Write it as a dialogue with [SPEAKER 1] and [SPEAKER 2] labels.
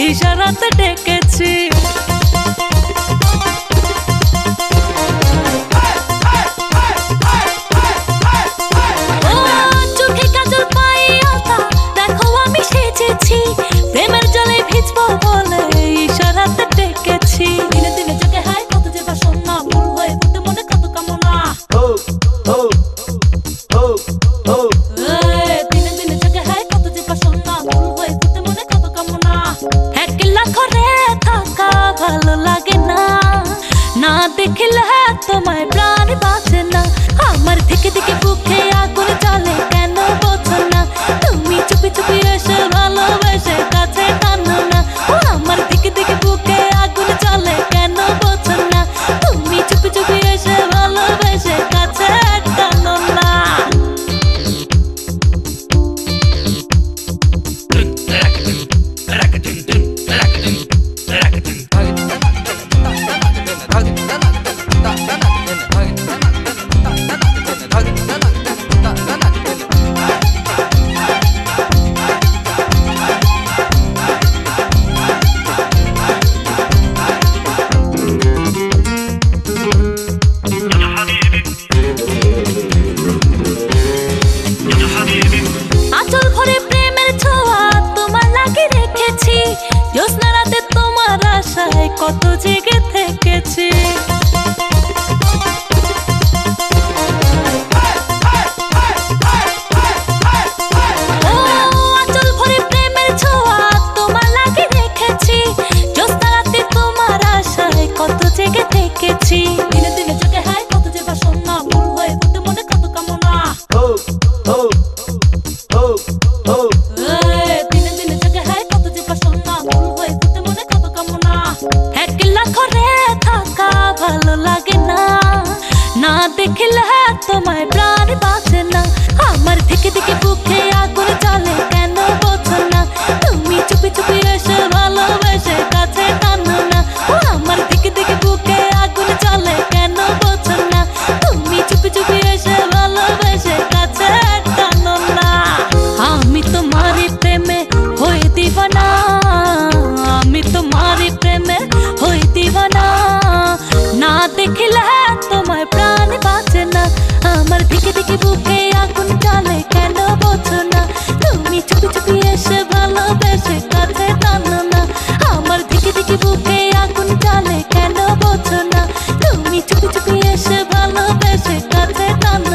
[SPEAKER 1] ইশারাতে ডেকেছি। চোখে কাজল পায়ে আলতা, দেখো আমি সেজেছি, প্রেমের জলে ভিজবো বলে ইশারাতে ডেকেছি। দিনে দিনে জেগে হায় কত যে বাসনা, ভুল হয়ে পড়তে মনে কত কামনা। দিনে দিনে জেগে হায় কত যে বাসনা, ভুল হয়ে পড়তে মনে কত কামনা। একলা ঘরে থাকা ভালো লাগে না, না দেখলে তোমায় প্রাণ বাঁচে না। আমার থেকে থেকে বুকে আগুন জ্বলে, কেন বোঝো না? তুমি চুপি চুপি এসে ভালোবেসে কাছে টানো না। আমার থেকে থেকে বুকে আগুন জ্বলে, কেন বোঝো না? তুমি চুপি চুপি এসে ভালোবেসে কাছে টানো না। আঁচল ভরে প্রেমের ছোঁয়া তোমার লাগে রেখেছি, জ্যোৎস্না রাতে তোমার আশায় কত জেগে থেকেছি। আঁচল ভরে প্রেমের ছোঁয়া তোমার লাগে রেখেছি, জ্যোৎস্না রাতে তোমার আশায় কত জেগে থেকেছি। দিনে দিনে জেগে হায় কত যে বাসনা, ভুল হয়ে পড়তে মনে কত কামনা। দিনে দিনে জেগে হায় কত যে বাসনা, ভুল হয়ে পড়তে মনে কত কামনা। একলা ঘরে থাকা ভালো লাগে না, না দেখলে তোমায় প্রাণ বাঁচে না। আমার থেকে থেকে বুকে আগুন জ্বলে, কেন বোঝো না? তুমি চুপি চুপি এসে ভালোবেসে কাছে টানো না। আমার থেকে থেকে বুকে আগুন জ্বলে, কেন বোঝো না? তুমি চুপি চুপি এসে ভালোবেসে কাছে টানো না। আমি তোমারই প্রেমে হয়ে দিওয়ানা, আমি তোমারই প্রেমে হয়ে দিওয়ানা। না দেখলে তোমায় প্রাণ বাঁচে না। আমার দিকে দিকে বুকে আগুন জ্বলে, কেন বোঝো না? তুমি চুপি চুপি এসে ভালোবেসে কাছে টানো না। আমার দিকে দিকে বুকে আগুন জ্বলে, কেন বোঝো না? তুমি চুপি চুপি এসে ভালোবেসে কাছে টানো।